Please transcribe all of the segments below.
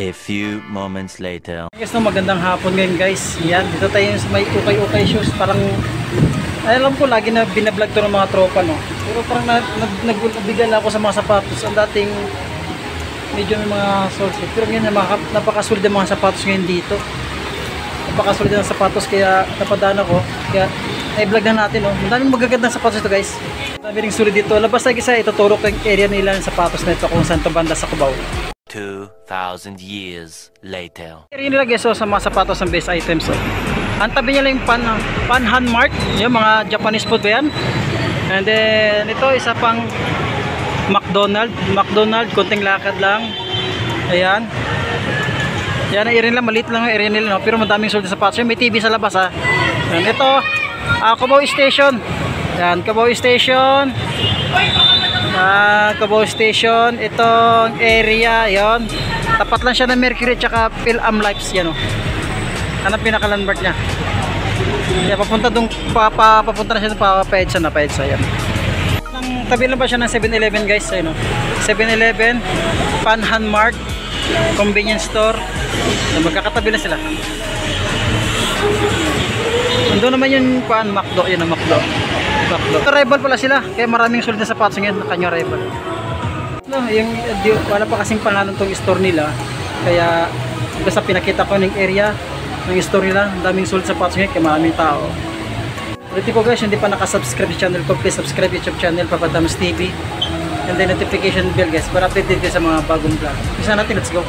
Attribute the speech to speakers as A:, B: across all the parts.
A: A few moments later.
B: Guys, no, magandang hapon ngayon guys. Yan, dito tayo sa may ukay-ukay shoes. Parang, alam ko lagi na binablog to ng mga tropa, no. Pero parang nagbigay na ako sa mga sapatos. Ang dating medyo may mga soles. Pero ngayon, napakasulit ang mga sapatos ngayon dito. Napakasulit ang sapatos, kaya napadaan ako. Kaya, i-vlog na natin, no. Ang daming magagandang sapatos ito guys. Ang daming sulit dito. Labas tayo isa, ituturo ko yung area nila ng sapatos na ito kung saan ito banda sa Cubao.
A: 2,000 years later.
B: Area nila guys, so, sa mga sapatos ng best items. So. Ang tabi niya lang yung Panhan Mart. Yung mga Japanese food ba yan? And then, ito isa pang McDonald, konting lakad lang. Ayan. Yan ang area nila, maliit lang yung area nila, no? Pero madaming sulit sa sapatos. May TV sa labas, ha. And ito, Cubao Station. Yan, Cubao Station. Cubao Station. Itong area, yon. Tapat lang siya ng Mercury tsaka Phil-Am Lives, yan, o. Ano pinaka-landmark niya. Yan, papunta dong, papunta na siya sa pa-EDSA, yan. Tabi lang pa siya ng 7-Eleven guys, ayun, o. 7-Eleven, Panhan Mart, convenience store. Magkakatabi na sila. Ando naman yung McDo, yun ang McDo. Rival pala sila, kaya maraming sulit na sapatos ngayon na kanya rival. No, wala pa kasing pangalan tong store nila, kaya basta pinakita ko ng area ng store nila. Daming sulit sa sapatos ngayon, kaya maraming tao. Ulit ko guys, hindi pa nakasubscribe sa channel ko, please subscribe YouTube channel Papa Dams TV, and then notification bell guys, para updated kayo sa mga bagong vlog. Isa natin, let's go.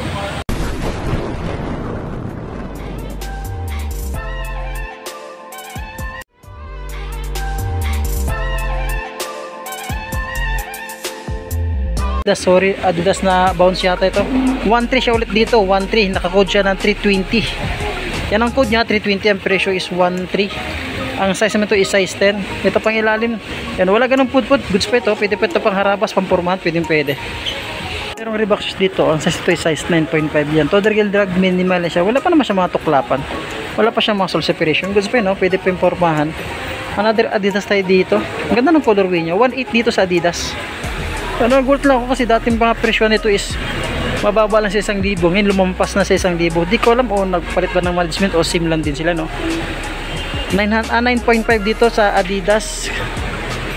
B: Sorry, Adidas na bounce yata ito. 1.3 siya ulit dito, 1.3. Naka-code siya ng 320. Yan ang code niya, 320. Ang presyo is 1.3. Ang size naman ito is size 10. Ito pang ilalim. Yan, wala ganun pud-pud. Goods pa ito. Pwede pa ito pang harabas, pampurmahan. Pwede. Pero ang Reebok shoes dito, ang size ito is size 9.5. Yan, Todergel drag minimal na siya. Wala pa naman siya mga tuklapan. Wala pa siya mga sole separation. Goods pa yun, no? Pwede pa yung pormahan. Another Adidas tayo dito. Ang ganda ng colorway niya. 1.8 dito sa Adidas. Ano, gulat lang ako kasi dating mga presyo nito is mababa lang sa 1,000. Ngayon lumampas na sa 1,000. Di ko alam o nagpalit ba ng management o sim lang din sila, no. 9.5 dito sa Adidas.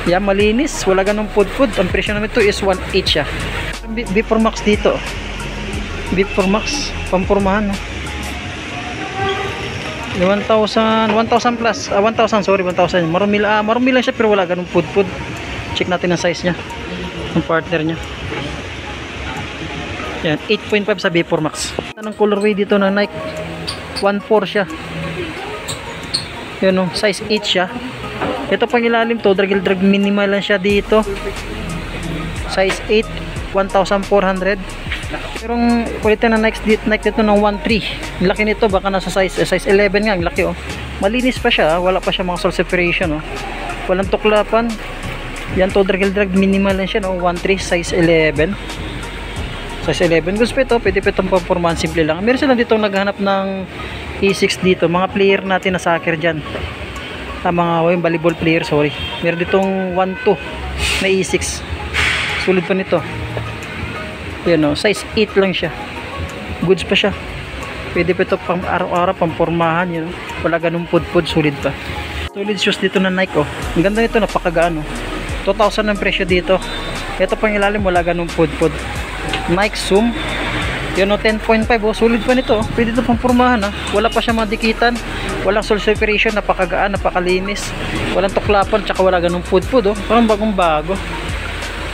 B: Yan, malinis, wala ganong pud-pud. Ang presyo naman ito is 1.8 siya. B4 Max dito. B4 Max, pampurmahan, no. 1,000 plus, 1,000, sorry, 1,000. Marumi lang siya pero wala ganong pud-pud. Check natin ang size niya. Ang partner niya. Yan, 8.5 sa B4 Max. Anong colorway dito ng Nike? 1.4 siya. Yan, no, size 8 siya. Ito pang ilalim to, drag minimal lang siya dito. Size 8, 1,400. Pero ang kulitan ng Nike dito ng 1.3. Ang laki nito, baka nasa size 11 nga, ang laki, oh. Malinis pa siya, wala pa siya mga sole separation, oh. Walang tuklapan. Yan, Todergel drag minimal lang siya, no? 1.3 size 11. Size 11. Gusto pa ito, pwede pa itong pampormahan, simple lang. Meron sila dito naghahanap ng E6 dito. Mga player natin na soccer dyan. Mga volleyball player, sorry. Meron ditong 1.2 na E6. Sulit pa nito. Yan, no? Size 8 lang siya. Goods pa siya. Pwede pa ito pang araw-araw, pampormahan. Yun, no? Wala ganun pud-pud, sulit pa. Solid shoes dito na Nike, oh. Ang ganda nito, napakagaan, oh. 2,000 ang presyo dito. Ito pang ilalim, wala ganung pud-pud. Nike Zoom. Yun, 10.5, oh. Solid pa nito, oh. Pwede ito pang pormahan, ha. Wala pa siya madikitan. Walang sole separation, napakagaan, napakalinis. Walang tuklapan, tsaka wala ganung pud-pud, oh. Parang bagong-bago.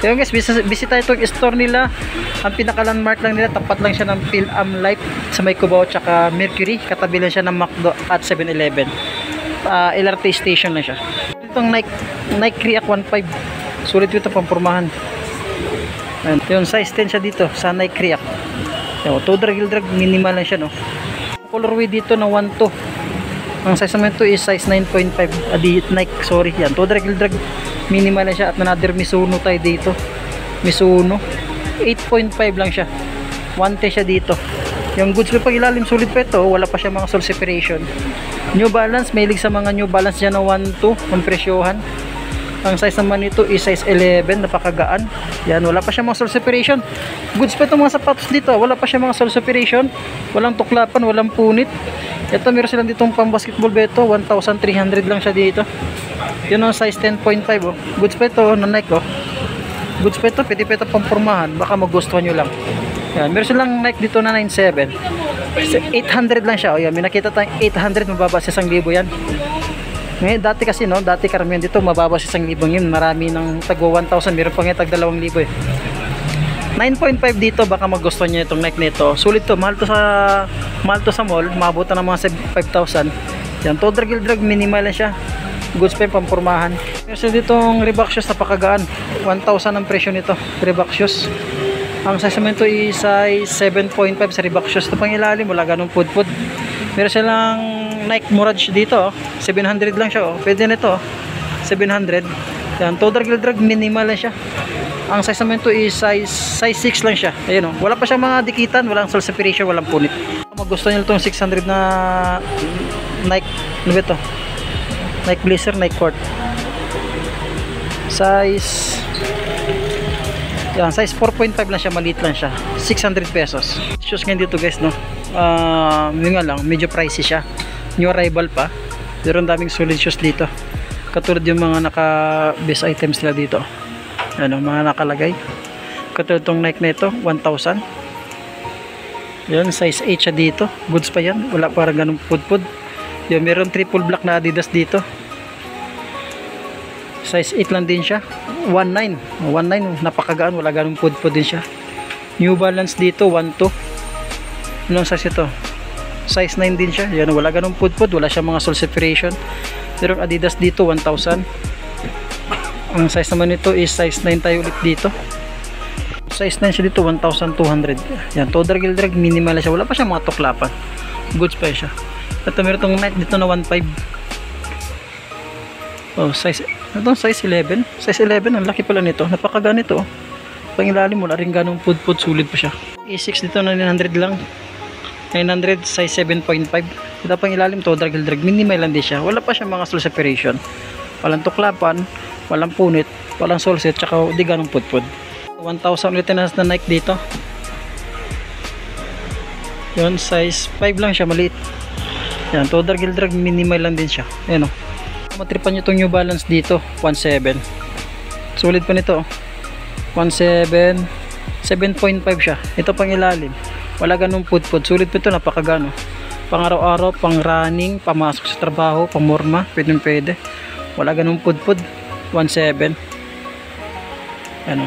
B: Yun guys, bisita itong store nila. Ang pinaka-landmark lang nila, tapat lang siya ng Phil-Am Life sa may Cubao tsaka Mercury. Katabi lang siya ng McDo at 7-Eleven. LRT station lang siya. Itong Nike React 1.5, sulit ito pampormahan. Yung size 10 siya dito sa Nike React. Todergel drag minimal lang siya, no. Colorway dito na 1.2. Ang size naman ito is size 9.5. Nike, sorry, yan, Todergel drag minimal lang siya. At another Mizuno tayo dito. Mizuno 8.5 lang siya. 1T siya dito. Yung goods pa pag ilalim, sulit pa ito. Wala pa siya mga sole separation. New Balance, mahilig sa mga New Balance dyan na 1.2 ang presyohan. Ang size naman nito is size 11, napakagaan. Yan, wala pa siya mga sole separation. Goods pa itong mga sapatos dito. Wala pa siya mga sole separation. Walang tuklapan, walang punit. Ito, meron silang ditong pang basketball beto. 1,300 lang siya dito. Yun ang size 10.5. Oh. Goods pa ito na Nike. Oh. Goods pa ito, pwede pa ito pang pormahan. Baka magustuhan nyo lang. Yan, meron silang Nike dito na 97. 800 lang siya. O yan, may nakita tayong 800, mababa sa 1,000 yan. Ngayon, dati kasi no, dati karamihan dito mababa sa 1,000 yun. Marami ng tagwa 1,000, meron pa nga tag 2,000 eh. 9.5 dito, baka magustuhan niyo itong Nike nito. Sulit to, mahal to sa mall, maabutan ng mga 5,000. Yan, to drag minimal lang siya. Goods pa yung pampurmahan. Kasi ditong Reebok shoes, napakagaan. 1,000 ang presyo nito, Reebok shoes. Ang size naman ito is size 7.5 sa Reebok shoes. Ito pang ilalim, wala ganong pud-pud. Meron silang Nike Mirage dito, oh. 700 lang siya, oh. Pwede na ito, oh. 700. Yan, to drag minimal lang siya. Ang size naman ito is size 6 lang siya. Ayun, oh. Wala pa siyang mga dikitan, walang sole separation, walang punit. Magustuhan niyo itong 600 na Nike, ano ba ito? Nike Blazer, Nike Court. Size 4.5 lang siya, maliit lang siya. 600 pesos. Shoes ngayon dito guys, no. Yun nga lang, medyo pricey siya. New arrival pa. Pero ang daming solid shoes dito. Katulad yung mga naka-best items nila dito. Ano, mga nakalagay. Katulad tong Nike na ito, 1,000. Yan, size 8 siya dito. Goods pa yan. Wala parang ganung pud-pud. Yan, meron triple black na Adidas dito. Size 8 lang din siya. 19, napakagaan, wala ganung pud-pud din siya. New Balance dito, 12. Anong size ito? Size 9 din siya. Yan, wala ganung pud-pud, wala siya mga sole separation. Pero Adidas dito, 1,000. Ang size naman nito is size 9 tayo ulit dito. Size 9 siya dito, 1,200. Yan, to drag minimal siya. Wala pa siya mga tuklapan. Goods pa siya. Ito meron itong Nike dito na 1,500. Oh, size 11. Size 11, ang laki pala nito. Napakaganito, oh. Pangilalim mo, rin ganong pud-pud, sulit pa siya. A6 dito na 900 lang. 900, size 7.5. Ito pangilalim to, drag minimal lang din siya. Wala pa siya mga sole separation. Walang tuklapan, walang punit, walang sole set, tsaka di ganong pud-pud. 1,000 ulit na Nike dito. Yun, size 5 lang siya, maliit. Yan, to drag minimal lang din siya. Ayan, oh. Matripan nyo itong New Balance dito, 1,700. Sulit pa nito, 1,700. 7.5 siya. Ito pang ilalim, wala ganung pud-pud. Sulit pa ito, napakagano. Pang araw-araw, pang running, pamasok sa trabaho, pang morma, pwede. Wala ganung pud-pud. 1,700. Ano,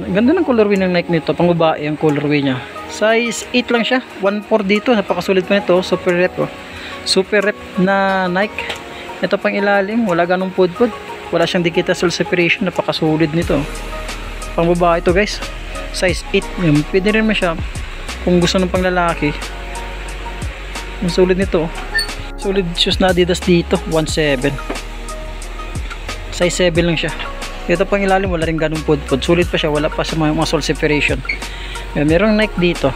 B: ganda ng colorway ng Nike nito, pang babae ang colorway nya. Size 8 lang siya, 1,400 dito. Napakasulit pa nito, super rep, oh. Super rep na Nike. Ito pang ilalim, wala ganong pud-pud, wala siyang dikita sole separation, napakasulit nito. Pang babae ito guys, size 8. Yan, pwede rin mo siya kung gusto ng pang lalaki. Ang sulit nito, solid shoes na Adidas dito, 1,700. Size 7 lang siya. Ito pang ilalim, wala rin ganong pud-pud, sulit pa siya, wala pa sa mga sole separation. Yan, merong Nike dito,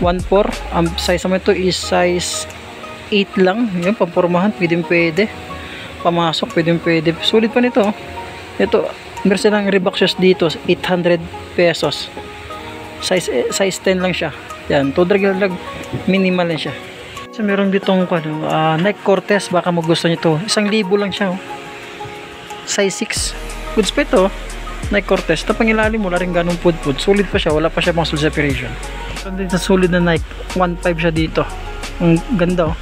B: 1,400. Ang size naman ito is size 8 lang. Yan, pampormahan, pwede. Pamasok, pwede. Sulit pa nito. Ito, meron silang Reebok shoes dito, 800 pesos. Size 10 lang siya. Yan, to drag minimal lang siya. So, meron ditong Nike Cortez, baka magustuhan nyo ito. 1,000 lang siya, oh. Size 6. Goods pa ito, Nike Cortez. Ito pang ilalim, wala rin ganong pud-pud. Sulit pa siya, wala pa siya mga sole separation. Dito solid na Nike, 1,500 siya dito. Ang ganda, oh.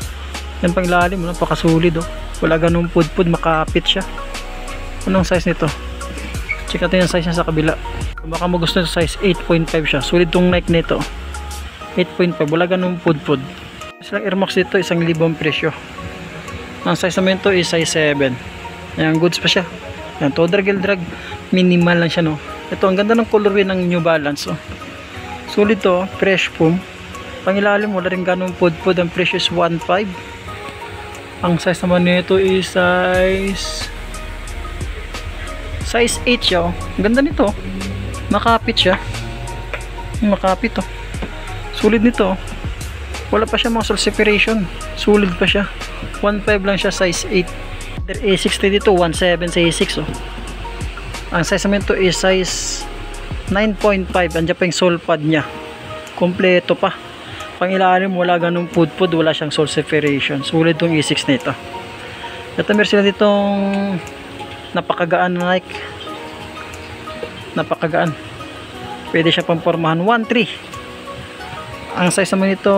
B: Yan pang ilalim, napakasolid, oh. Wala ganung pud-pud, makapit siya. Anong size nito? Check natin yung size niya sa kabila. Baka magustuhan ito, size 8.5 siya. Solid tong Nike nito, 8.5, wala ganung pud-pud. Silang Air Max dito, 1,000 ang presyo. Ang size naman ito is size 7. Ayan, goods pa siya. Ayan, to drag minimal lang siya, no. Ito, ang ganda ng colorway ng New Balance, oh. Solid to, fresh foam. Pangilalim, wala rin ganung pud-pud. Ang presyo is 1,500. Ang size naman nito is size 8 siya, oh. Ang ganda nito, oh. Makapit siya. Makapit, oh. Sulit nito, oh. Wala pa siya mga sole separation. Sulit pa siya. 1,500 lang siya, size 8. A60 dito, 1.7 sa A6 oh. Ang size naman ito is size 9.5. Andiyan pa yung sole pad nya, kompleto pa. Pang ilalim wala ganung pudpud, wala siyang sole separation. Sulit tong A6 na ito. Ito meron sila ditong napakagaan na Nike, napakagaan, pwede siya pampormahan. 1.3 ang size naman ito,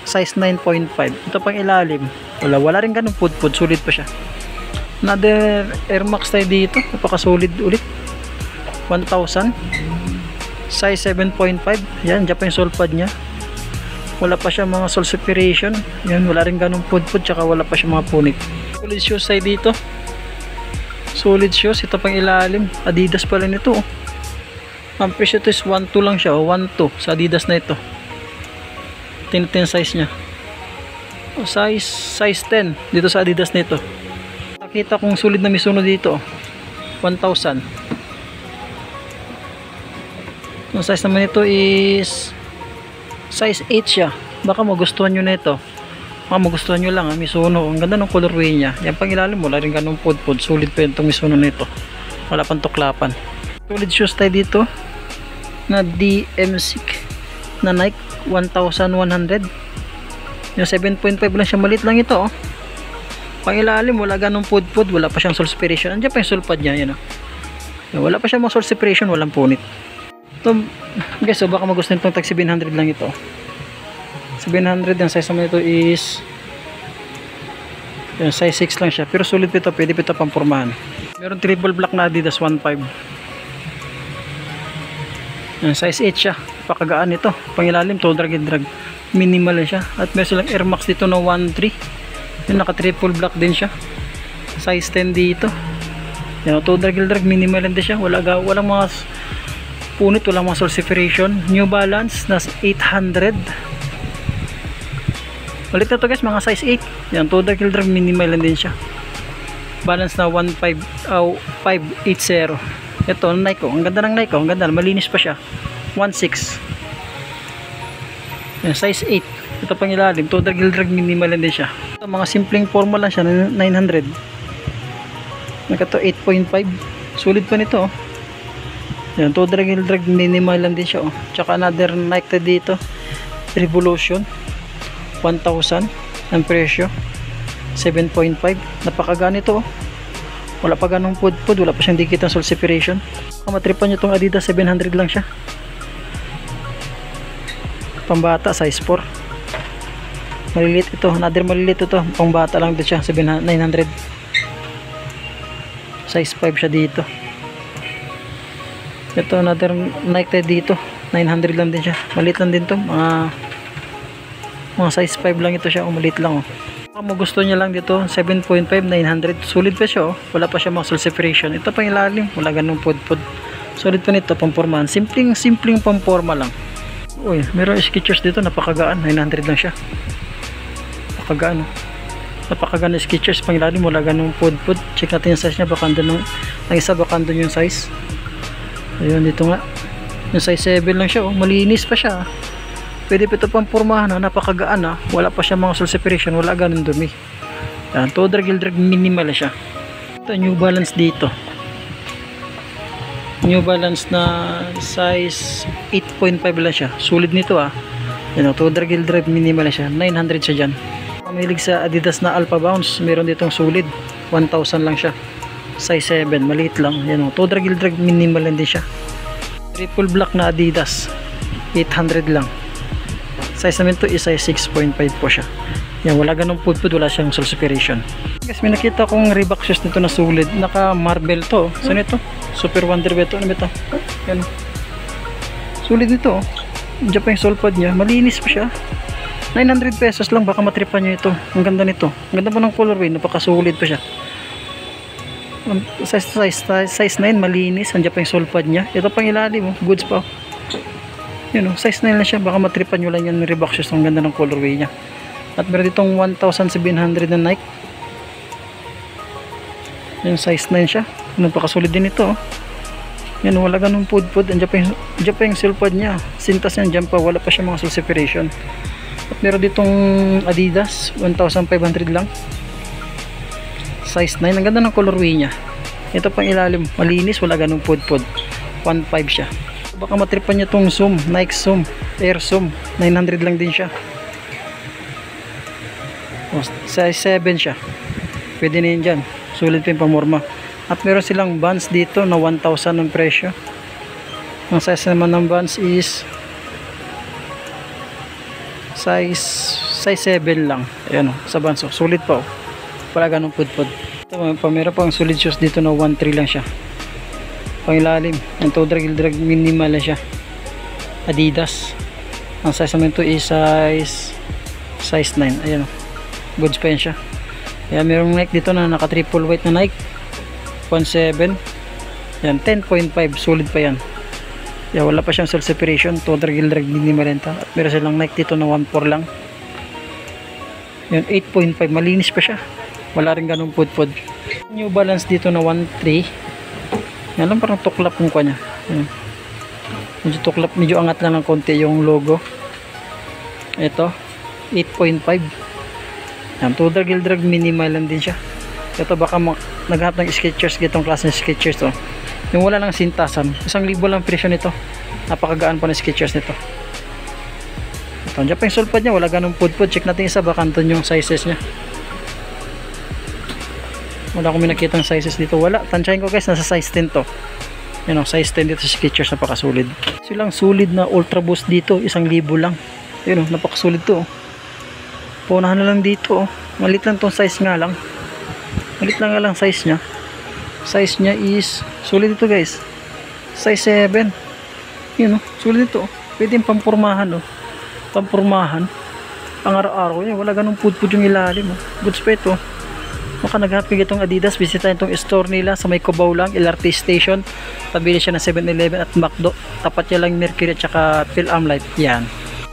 B: size 9.5. ito pang ilalim wala rin ganung pudpud, sulit pa siya. Another Air Max tayo dito, napaka-solid ulit. 1,000, size 7.5. Yan, dyan pa yung sole pad nya, wala pa siya mga sole separation. Yan, wala rin ganung pudpud, tsaka wala pa siya mga punit. Solid shoes tayo dito, solid shoes. Ito pang ilalim, Adidas pala nito oh. Ang presyo ito is 1.2 lang siya oh. 1.2 sa Adidas na ito. Tingnan yung size nya, size 10 dito sa Adidas na ito. Nakita kong sulit na Mizuno dito, 1,000. Ang size naman ito is size 8 siya. Baka magustuhan nyo na ito, baka magustuhan nyo lang Mizuno. Ang ganda ng colorway nya. Yan pang ilalim, wala rin ganong pudpud, sulit pa itong Mizuno na ito, wala pang tuklapan. Solid shoes tayo dito na DMC na Nike, 1,100. Yung 7.5 lang siya, malit lang ito oh. Pang ilalim wala ganong pudpud, wala pa siyang sole separation. Andiyan pa yung sole pad nya, yan oh. Wala pa siyang mga sole separation, walang punit. Ito guys, so baka magustuhan itong tag 700 lang ito. 700, yung size naman ito is yung size 6 lang siya, pero sulit ito, pwede ito pampormahan. Meron triple black na Adidas 1.5. Yung size 8 siya, pakagaan ito. Pang ilalim to, drag and drag, minimal siya. At meron silang Air Max dito na 1.3. Yung naka triple black din siya, size 10 dito. Yan, to drag and drag, minimal din siya. Walang mga punit, walang mga sole separation. New Balance na 800. Ulit na to guys, mga size 8. Yan, to drag and drag, minimal din siya. Balance na 580. Ito, Nike, ang ganda ng Nike, ang ganda, malinis pa siya. 1.6. Yan, size 8. Ito pang ilalim, to drag minimal din siya. Ito, mga simpleng formal lang siya, 900. Nakato 8.5. Sulit pa nito oh. Yan, to drag minimal lang din siya oh. Tsaka another Nike dito, Revolution, 1,000 ang presyo, 7.5. napakagaan ito oh. Wala pa ganong pudpud, wala pa siyang dikit ng sole separation. Matripan nyo itong Adidas, 700 lang siya. Pambata, size 4. Malilit ito, another malilit ito, pangbata lang din siya, 900. Size 5 siya dito. Ito another Nike dito, 900 lang din siya. Maliit lang din to, mga size 5 lang ito siya, maliit lang oh. Kung gusto niya lang dito, 7.5, 900. Sulit pa siya oh. Wala pa siya mga sole separation. Ito pang ilalim, wala ganung pudpud. Sulit pa nito, pampormahan. Simpleng pamporma lang. Uy, meron Skechers dito, napakagaan, 900 lang siya. Napakagaan oh. Napakagaan na Skechers, pang ilalim, wala ganung pudpud. Check natin yung size niya, baka andun ang isa, baka andun yung size. Ayun, dito nga. Yung size 7 lang siya oh. Malinis pa siya. Pwede pa ito pang pormahan, napakagaan ha. Wala pa siya mga sole separation, wala ganun dumi. Yan, to drag minimal siya. Ito New Balance dito, New Balance na size 8.5 lang siya. Sulit nito ha. Yan, to drag minimal siya, 900 siya dyan. Mahilig sa Adidas na Alpha Bounce, meron ditong sulit, 1,000 lang siya, size 7, maliit lang. Yan, to drag minimal din siya. Triple black na Adidas, 800 lang. Size namin to is size 6.5 po siya. Yan, wala ganong pudpud, wala siyang sole separation. Guys, may nakita kong Reebok shoes nito na sulit. Naka marble to. Saan ito? Super Wonder ba ito? Ano ba ito? Yan. Sulit nito. Diyan pa yung sole pad niya. Malinis pa siya. 900 pesos lang. Baka matripan nyo ito. Ang ganda nito. Ang ganda pa ng colorway. Napakasulit pa siya. Size 9. Malinis. Andiyan pa yung sole pad niya. Ito pang ilalim. Goods pa. Yun o, size 9 lang siya, baka matripan nyo lang yan ng Reebok shoes. Ang ganda ng colorway nya. At meron ditong 1,700 na Nike. Yung size 9 siya, napakasolid din ito oh. Yan, wala ganun pudpud. Andiyan pa yung sole pad nya, sintas yan, dyan pa, wala pa siya mga sole separation. At meron ditong Adidas, 1,500 lang, size 9. Ang ganda ng colorway niya. Ito pang ilalim, malinis, wala ganung pudpud. 1.5 siya. Baka matripan niya tong Zoom, Nike Zoom, Air Zoom. 900 lang din siya. Size 7 siya. Pwede na yun dyan. Sulit pa yung pamorma. At meron silang Vans dito na 1,000 ang presyo. Ang size naman ng Vans is size 7 lang. Ayan o, sa Vans. Sulit pa o. Wala ganong pudpud. Meron pang solid shoes dito na 1.3 lang siya. Pangilalim. Ang toe drag minimal na siya. Adidas. Ang size naman ito is size 9. Ayan o. Goods pa yan siya. Kaya merong Nike dito na naka triple white na Nike 1.7. Yan 10.5. Solid pa yan. Kaya wala pa siyang cell separation. Toe drag minimal lenta. At meron silang Nike dito na 1.4 lang. Yan 8.5. Malinis pa siya. Wala rin ganung pudpud. New Balance dito na 1.3. Yan lang, parang tuklap yung kanya. Medyo tuklap, medyo angat lang ng konti yung logo. Ito 8.5. Yan, toe drag minimal lang din siya. Ito baka naghahanap ng Skechers, gitong klase ng Skechers to. Yung wala lang sintasan, 1,000 lang presyo nito. Napakagaan pa ng Skechers nito. Ito, dyan pa yung sulpad niya, wala ganung pudpud. Check natin isa, baka andun yung sizes niya. Wala akong nakitang sizes dito. Wala. Tansyahin ko guys, nasa size 10 to. Yan o, size 10 dito sa Skechers. Napakasulit. Silang sulit na Ultra Boost dito. 1,000 lang. Yan o, napakasulit to. Punahan na lang dito. Malit lang tong size nga lang. Malit lang nga lang size nya. Size nya is sulit dito guys. Size 7. Yan o, sulit dito. Pwede yung pampurmahan o. Pampurmahan. Ang araw-araw yan. Wala ganung pudpud yung ilalim o. Goods pa ito. Maka naghanap kayo itong Adidas, bisitahin itong store nila sa may Cubao lang, LRT station. Tabili siya ng 7-Eleven at McDo. Tapat niya lang Mercury at saka Phil-Am Light. Yan.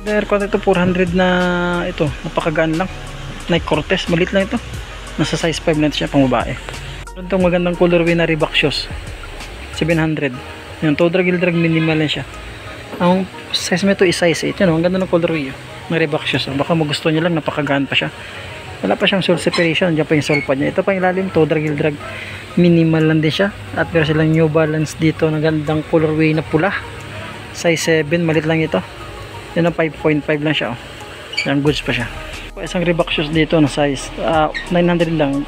B: Aircon ito 400 na ito, napakagaan lang. Nike Cortez, malit lang ito. Nasa size 5 lang siya pang babae. Meron itong magandang colorway na Reebok shoes. 700. Yung toe drag minimal lang siya. Ang size mo ito is size 8. Yan, ang ganda ng colorway. Ng Reebok shoes. Baka magustuhan niyo lang, napakagaan pa siya. Wala pa siyang sole separation. Diyan pa yung sole pad niya. Ito pa yung ilalim. Toe drag minimal lang din siya. At meron silang New Balance dito na gandang colorway na pula. Size 7. Malit lang ito. Yan ang 5.5 lang siya. Oh. Yan, goods pa siya. Isang Reebok shoes dito na size 900 lang.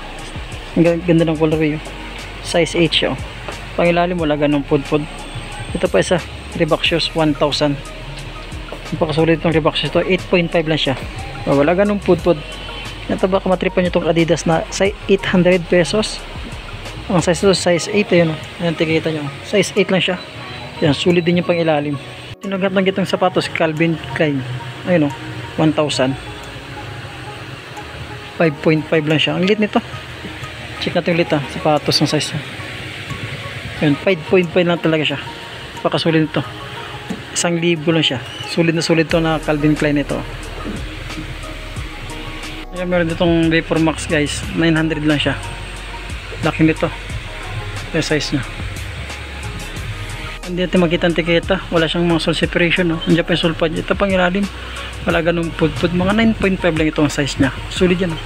B: Ang ganda ng colorway. Oh. Size 8 siya. Oh. Pang ilalim wala ganong pudpud. Ito pa isa. Reebok shoes 1,000. Napakasulit itong Reebok shoes. Ito 8.5 lang siya. Oh, wala ganong pudpud. Ito baka matripan nyo itong Adidas na size 800 pesos. Ang size ito size 8. Ayun o. Ayan, tigita nyo. Size 8 lang siya. Ayan, sulit din yung pang ilalim. Sinugat lang itong sapatos Calvin Klein. Ayun o. 1,000. 5.5 lang siya. Ang lit nito. Check natin ulit ha. Sapatos ng size. Ayun, 5.5 lang talaga siya. Baka sulit nito. 1,000 lang siya. Sulit na sulit to na Calvin Klein ito. Ayan, meron ditong Vapor Max guys, 900 lang siya. Laki nito yung size nya. Hindi natin makita ang tiketa. Wala siyang mga sole separation no? Andiyan pa yung sole pad. Ito pang ilalim, wala ganung pudpud. Mga 9.5 lang ito ang size nya. Sulit yan.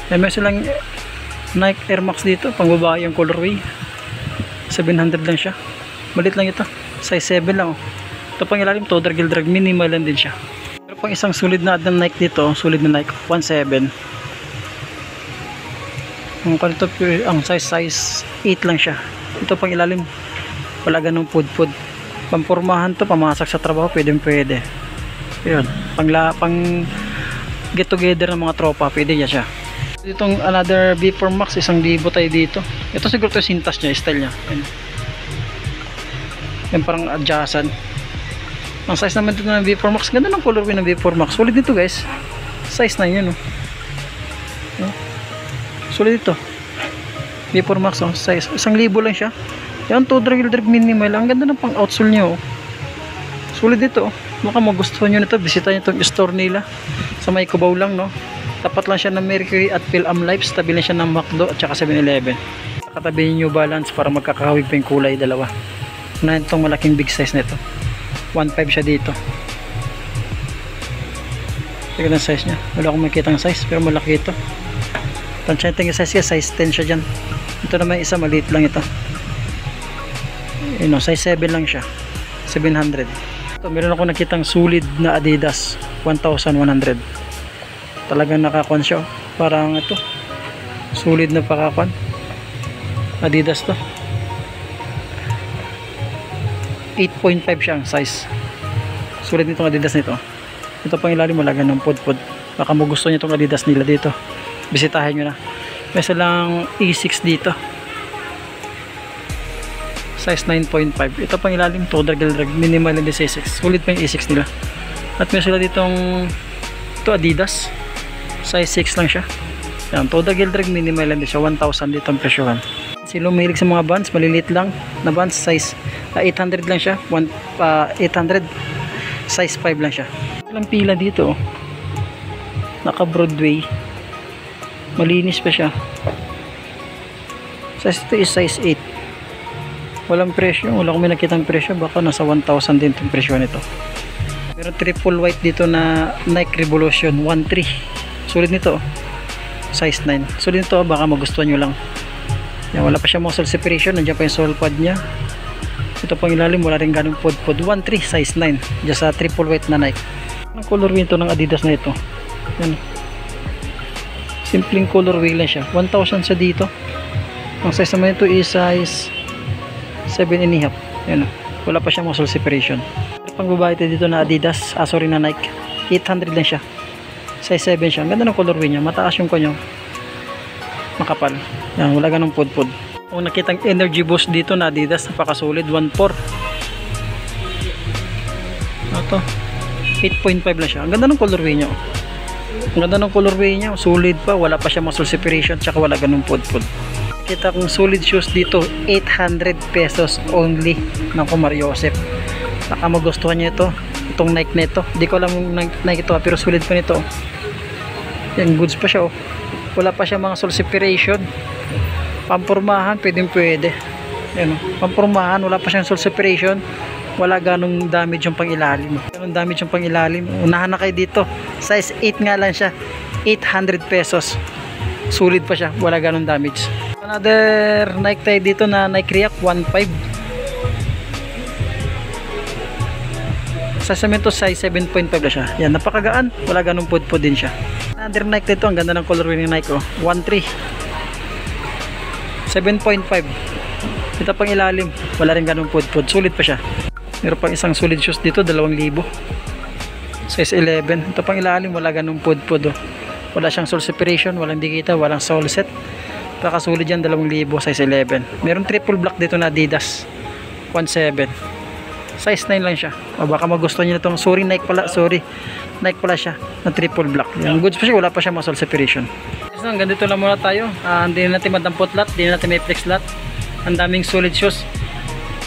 B: Ayan, meron silang Nike Air Max dito, pang babae yung colorway. 700 lang siya. Malit lang ito, size 7 lang oh. Ito pang ilalim, toe drag minimal lang din siya. Pang isang solid na ad ng Nike dito, solid na Nike 1.7. Ang size 8 lang siya. Ito pang ilalim, wala ganung pudpud. Pampurmahan to, pamasak sa trabaho, pwede. Yun, pang get together ng mga tropa, pwede yan siya. Ditong another Vapor Max, 1,000 tayo dito. Ito siguro to sintas niya, style niya. Yan parang adjacent. Ang size naman dito ng Vapor Max, ganda ng colorway ng Vapor Max. Solid dito guys. Size 9 yun oh. Solid dito. Vapor Max oh, size 1,000 lang siya. Yan, toe drag minimal. Ang ganda ng pang outsole niya oh. Solid dito oh. Baka magustuhan nyo nito, bisitahin itong store nila sa may Cubao lang no. Tapat lang siya ng Mercury at Phil-Am Life. Tabi lang siya ng McDo at saka 7-Eleven. Katabi yung New Balance para magkakahawig pa yung kulay dalawa. Na itong malaking big size nito. 1.5 siya dito. Tignan ang size niya. Wala akong makikita ang size pero malaki ito. Tansya natin yung size niya, size 10 siya dyan. Ito naman isa, maliit lang ito. Yun, size 7 lang siya, 700. Ito, meron ako nakitang solid na Adidas 1,100. Talagang nakakuan siya, parang ito solid na pakakuan Adidas to. 8.5 siya ang size. Sulit nitong Adidas nito. Ito pang ilalim, malaga ng pod-pod. Baka mo gusto niyo itong Adidas nila dito, bisitahin nyo na. May lang E6 dito, size 9.5. Ito pang ilalim, to drag minimal and E6. Sulit pa yung E6 nila. At may sila ditong ito Adidas, size 6 lang siya. Yan, to drag minimal and siya, 1,000 dito ang presyohan. Sila mahilig sa mga bands, maliliit lang na bands, size 800 lang siya, 800, size 5 lang siya. Ilang pila dito, naka Broadway, malinis pa siya. Size ito is size 8. Walang presyo, wala akong nakitang presyo, baka nasa 1,000 din itong presyo nito. Pero triple white dito na Nike Revolution 1.3, sulit nito, size 9. Sulit nito, baka magustuhan nyo lang. Yan, wala pa siya muscle separation, nandiyan pa yung sole pad nya. Ito pang ilalim, wala rin ganong pod 1.3, size 9, dyan sa triple white na Nike. Ang colorway ito ng Adidas na ito, yan, simpleng colorway lang siya, 1,000 siya dito. Ang size naman ito is size 7.5. Yan, wala pa siya muscle separation. Pang babae ito dito na Adidas, sorry, na Nike, 800 lang siya, size 7 siya. Ang ganda ng colorway nya, mataas yung kanyo, makapal. Yan, wala ganong pod-pod. Kung nakitang energy boost dito na Adidas, napakasulit, 1.4. Ito, 8.5 lang siya. Ang ganda ng colorway nya. Ang ganda ng colorway nya, solid pa, wala pa siya muscle separation, tsaka wala ganong pod-pod. Kita kong solid shoes dito, 800 pesos only ng Kumar Joseph. Baka magustuhan niyo ito, itong Nike nito. Hindi ko alam yung Nike ito, pero solid pa nito. Yan, goods pa siya, oh. Wala pa siya mga muscle separation. Pampurmahan, pwede. Yan, pampurmahan, wala pa siyang muscle separation. Wala ganong damage yung pangilalim. Ganong damage yung pangilalim. Unahan na kayo dito. Size 8 nga lang siya. 800 pesos. Solid pa siya. Wala ganong damage. Another Nike tayo dito na Nike React 1.5. Sa semento size 7.5 lang siya. Yan, napakagaan. Wala ganong pod-pod din siya. Another Nike dito. Ang ganda ng colorway ng Nike, oh. 1.3. 7.5. Ito pang ilalim. Wala rin ganong pod-pod. Sulit pa siya. Meron pang isang solid shoes dito, 2,000. Size 11. Ito pang ilalim, wala ganong pod-pod, oh. Wala siyang sole separation, walang dikita, walang sole set. Pakasulit yan, 2,000, size 11. Meron triple black dito na Adidas 1.7. Size 9 lang siya. O baka magustuhan niyo itong, sorry Nike pala siya na triple black. Yung goods pa siya, wala pa siya muscle separation. So hanggang dito lang muna tayo. Hindi na natin madampot lot, hindi na natin may flex lot. Ang daming solid shoes.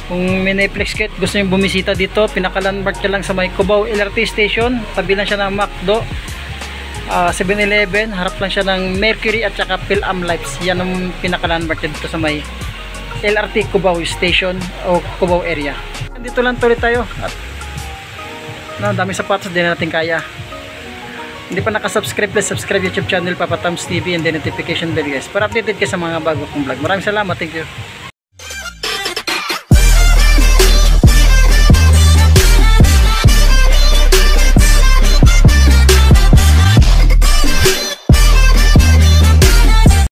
B: Kung may na-flex kit, gusto nyo bumisita dito, pinaka-landmark ka lang sa may Cubao LRT station, tabi lang siya ng McDo, 7-Eleven, harap lang siya ng Mercury at saka Phil-Am Lights. Yan ang pinaka-landmark dito sa may LRT Cubao station o Cubao area. Dito lang tuloy tayo at daming sapatos, din natin kaya. Hindi pa nakasubscribe, please subscribe YouTube channel Papa Toms TV and then notification bell guys para updated ka sa mga bago kong vlog. Maraming salamat, thank you.